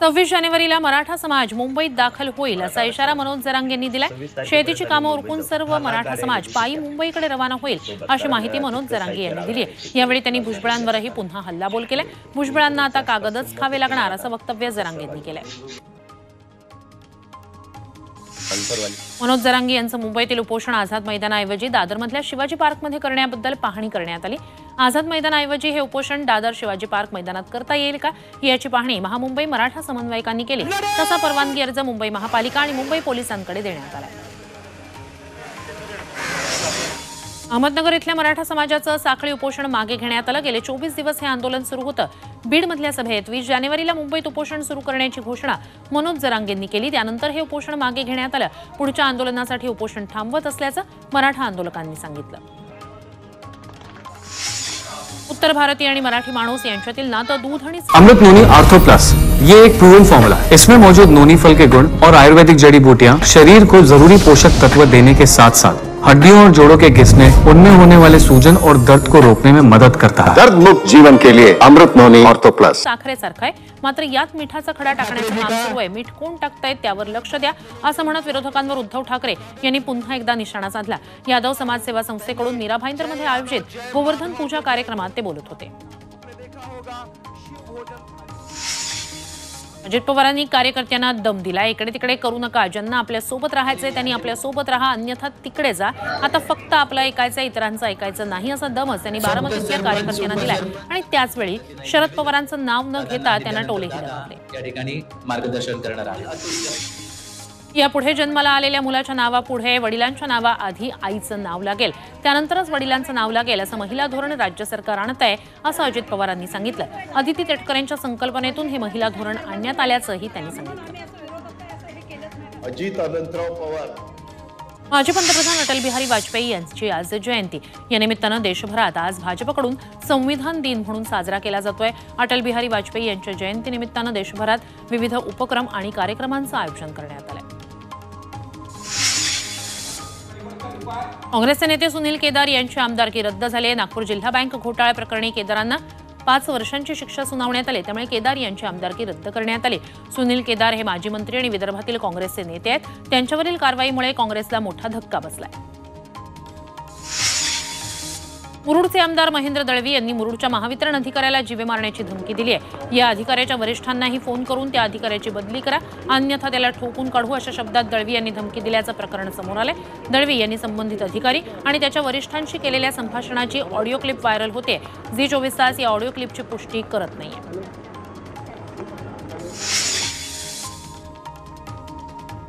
26 जानेवारीला मराठा समाज मुंबईत दाखल होईल असा इशारा मनोज जरांगे यांनी दिलाय। शेतीची कामं उरकून सर्व मराठा समाज पायी मुंबईकडे रवाना होईल अशी माहिती मनोज जरांगे यांनी दिली आहे। यावेळी त्यांनी भुजबळांवरही पुन्हा हल्लाबोल केलाय। भुजबळांना आता कागदच खावे लागणार असं वक्तव्य जरांगे यांनी केलंय। मनोज जरांगे यांचं मुंबईतील उपोषण आझाद मैदानाऐवजी दादरमधल्या शिवाजी पार्कमध्ये करण्याबद्दल पाहणी करण्यात आली। आझाद मैदानाऐवजी हे उपोषण दादर शिवाजी पार्क मैदानात करता येईल का याची पाहणी महामुंबई मराठा समन्वयकांनी केली। तसा परवानगी अर्ज मुंबई महापालिका आणि मुंबई पोलिसांकडे देण्यात आला। अहमदनगर इथल्या मराठा समाजाचं साखळी उपोषण मागे घेण्यात आलं। गेले 24 दिवस हे आंदोलन सुरू होतं। बीडमधल्या सभेत 20 जानेवारीला मुंबईत उपोषण सुरू करण्याची घोषणा मनोज जरांगेंनी केली। त्यानंतर हे उपोषण मागे घेण्यात आलं। पुढच्या आंदोलनासाठी उपोषण थांबवत असल्याचं मराठा आंदोलकांनी सांगितलं। उत्तर भारतीय आणि मराठी माणूस यांच्यातील नातं दूध आणि अमृत नोनी आर्थो प्लस ये एक प्रूवन फॉर्मूला है। इसमें मौजूद नोनी फल के गुण और आयुर्वेदिक जड़ी बूटियां शरीर को जरूरी पोषक तत्व देने के साथ साथ हड्डियों और जोड़ों के घिसने, उनमें होने वाले सूजन और दर्द को रोकने में मदद करता है। दर्द मुक्त जीवन के लिए अमृत नोनी ऑर्थो प्लस। साखरेसारखं आहे, मात्र यात मिठाचा खडा टाकण्याचं काम सुरू आहे। मीठ कोण टाकतंय त्यावर लक्ष द्या असं म्हणत विरोधकांवर उद्धव ठाकरे यांनी पुन्हा एकदा निशाणा साधला। यादव समाज सेवा संस्थेकडून मीरा भाईंदरमध्ये आयोजित गोवर्धन पूजा कार्यक्रमात ते बोलत होते। अजित पवारांनी कार्यकर्त्यांना दम दिला। इकडे तिकडे करू नका, ज्यांना आपल्या सोबत राहायचंय त्यांनी आपल्या सोबत राहा, अन्यथा तिकडे जा। आता फक्त आपलं ऐकायचं, इतरांचं ऐकायचं नाही असा दमच त्यांनी बारामतीतल्या कार्यकर्त्यांना दिलाय। आणि त्याचवेळी शरद पवारांचं नाव न घेता त्यांना टोलेही लगावले। या ठिकाणी मार्गदर्शन करणार आहे। यापुढे जन्माला आलेल्या मुलाच्या नावापुढे वडिलांच्या नावाआधी आईचं नाव लागेल, त्यानंतरच वडिलांचं नाव लागेल असं महिला धोरण राज्य सरकार आणत आहे असं अजित पवारांनी सांगितलं। अदिती तटकरेंच्या संकल्पनेतून हे महिला धोरण आणण्यात आल्याचंही त्यांनी सांगितलं। अजित अनंतराव पवार माजी पंतप्रधान अटल बिहारी वाजपेयी यांची आज जयंती। या निमित्तानं देशभरात आज भाजपकडून संविधान दिन म्हणून साजरा केला जातोय। अटल बिहारी वाजपेयी यांच्या जयंतीनिमित्तानं देशभरात विविध उपक्रम आणि कार्यक्रमांचं आयोजन करण्यात आलंय। काँग्रेसचे नेते सुनील केदार यांची आमदारकी रद्द झाली आहे। नागपूर जिल्हा बँक घोटाळा प्रकरणी केदारांना 5 वर्षांची शिक्षा सुनावण्यात आली, त्यामुळे केदार यांची आमदारकी रद्द करण्यात आली। सुनील केदार हे माजी मंत्री आणि विदर्भातील काँग्रेसचे नेते आहेत। त्यांच्यावरील कारवाईमुळे काँग्रेसला मोठा धक्का बसलाय। मुरुडचे आमदार महेंद्र दळवी यांनी मुरुडच्या महावितरण अधिकाऱ्याला जीवे मारण्याची धमकी दिली आहे। या अधिकाऱ्याच्या वरिष्ठांनाही फोन करून त्या अधिकाऱ्याची बदली करा, अन्यथा त्याला ठोकून काढू अशा शब्दात दळवी यांनी धमकी दिल्याचं प्रकरण समोर आलंय। दळवी यांनी संबंधित अधिकारी आणि त्याच्या वरिष्ठांशी केलेल्या संभाषणाची ऑडिओ क्लिप व्हायरल होते। झी 24 तास या ऑडिओ क्लिपची पुष्टी करत नाहीये।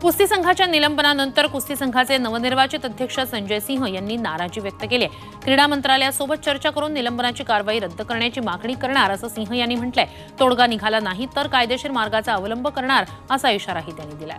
कुस्ती संघाच्या निलंबनानंतर कुस्ती संघाचे नवनिर्वाचित अध्यक्ष संजय सिंह यांनी नाराजी व्यक्त केली आहे। क्रीडा मंत्रालयासोबत चर्चा करून निलंबनाची कारवाई रद्द करण्याची मागणी करणार असं सिंह यांनी म्हटलंय। तोडगा निघाला नाही तर कायदेशीर मार्गाचा अवलंब करणार असा इशाराही त्यांनी दिलाय।